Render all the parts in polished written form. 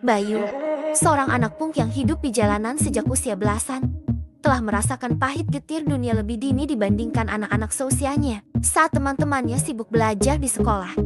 Bayu, seorang anak punk yang hidup di jalanan sejak usia belasan, telah merasakan pahit getir dunia lebih dini dibandingkan anak-anak seusianya. Saat teman-temannya sibuk belajar di sekolah,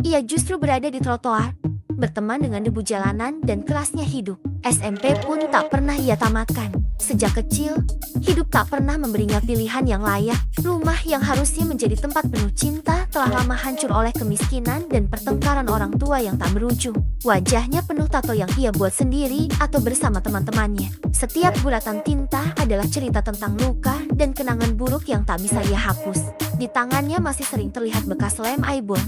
ia justru berada di trotoar, berteman dengan debu jalanan dan kerasnya hidup. SMP pun tak pernah ia tamatkan. Sejak kecil, hidup tak pernah memberinya pilihan yang layak. Rumah yang harusnya menjadi tempat penuh cinta telah lama hancur oleh kemiskinan dan pertengkaran orang tua yang tak berujung. Wajahnya penuh tato yang ia buat sendiri atau bersama teman-temannya. Setiap bulatan tinta adalah cerita tentang luka dan kenangan buruk yang tak bisa ia hapus. Di tangannya masih sering terlihat bekas lem aibon,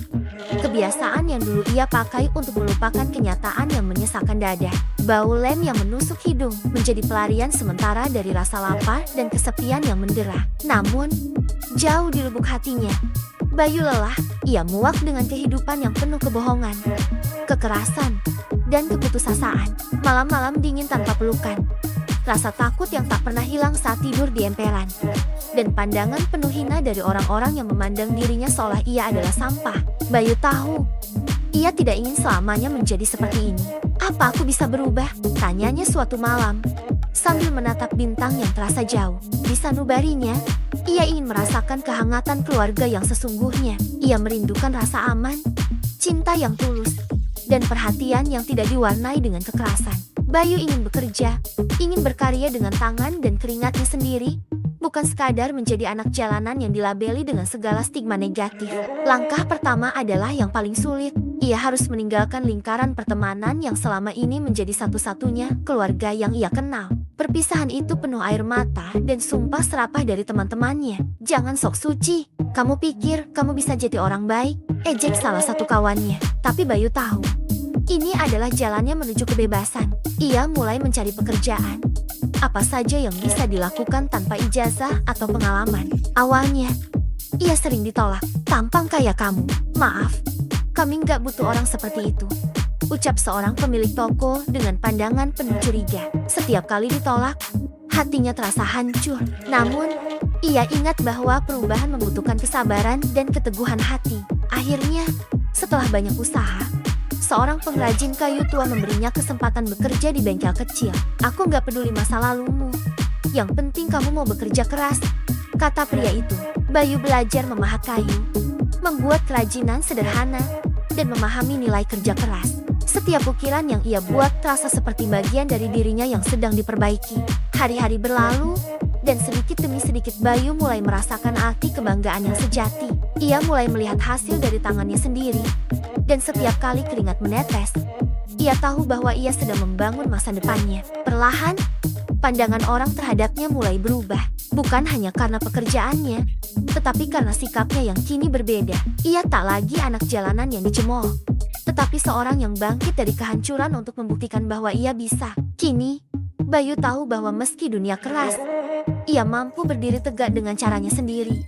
kebiasaan yang dulu ia pakai untuk melupakan kenyataan yang menyesakkan dada. Bau lem yang menusuk hidung menjadi pelarian sementara dari rasa lapar dan kesepian yang mendera. Namun, jauh di lubuk hatinya, Bayu lelah. Ia muak dengan kehidupan yang penuh kebohongan, kekerasan, dan keputusasaan. Malam-malam dingin tanpa pelukan, rasa takut yang tak pernah hilang saat tidur di emperan, dan pandangan penuh hina dari orang-orang yang memandang dirinya seolah ia adalah sampah. Bayu tahu, ia tidak ingin selamanya menjadi seperti ini. Apa aku bisa berubah? Tanyanya suatu malam, sambil menatap bintang yang terasa jauh. Di sanubarinya, ia ingin merasakan kehangatan keluarga yang sesungguhnya. Ia merindukan rasa aman, cinta yang tulus, dan perhatian yang tidak diwarnai dengan kekerasan. Bayu ingin bekerja, ingin berkarya dengan tangan dan keringatnya sendiri, bukan sekadar menjadi anak jalanan yang dilabeli dengan segala stigma negatif. Langkah pertama adalah yang paling sulit. Ia harus meninggalkan lingkaran pertemanan yang selama ini menjadi satu-satunya keluarga yang ia kenal. Perpisahan itu penuh air mata dan sumpah serapah dari teman-temannya. Jangan sok suci, kamu pikir kamu bisa jadi orang baik? Ejek salah satu kawannya. Tapi Bayu tahu, ini adalah jalannya menuju kebebasan. Ia mulai mencari pekerjaan, apa saja yang bisa dilakukan tanpa ijazah atau pengalaman. Awalnya, ia sering ditolak. Tampang kayak kamu, maaf, kami nggak butuh orang seperti itu, ucap seorang pemilik toko dengan pandangan penuh curiga. Setiap kali ditolak, hatinya terasa hancur. Namun, ia ingat bahwa perubahan membutuhkan kesabaran dan keteguhan hati. Akhirnya, setelah banyak usaha, seorang pengrajin kayu tua memberinya kesempatan bekerja di bengkel kecil. Aku nggak peduli masa lalumu, yang penting kamu mau bekerja keras, kata pria itu. Bayu belajar memahat kayu, membuat kerajinan sederhana, dan memahami nilai kerja keras. Setiap ukiran yang ia buat terasa seperti bagian dari dirinya yang sedang diperbaiki. Hari-hari berlalu, dan sedikit demi sedikit Bayu mulai merasakan arti kebanggaan yang sejati. Ia mulai melihat hasil dari tangannya sendiri, dan setiap kali keringat menetes, ia tahu bahwa ia sedang membangun masa depannya. Perlahan, pandangan orang terhadapnya mulai berubah. Bukan hanya karena pekerjaannya, tetapi karena sikapnya yang kini berbeda. Ia tak lagi anak jalanan yang dicemooh, tetapi seorang yang bangkit dari kehancuran untuk membuktikan bahwa ia bisa. Kini, Bayu tahu bahwa meski dunia keras, ia mampu berdiri tegak dengan caranya sendiri.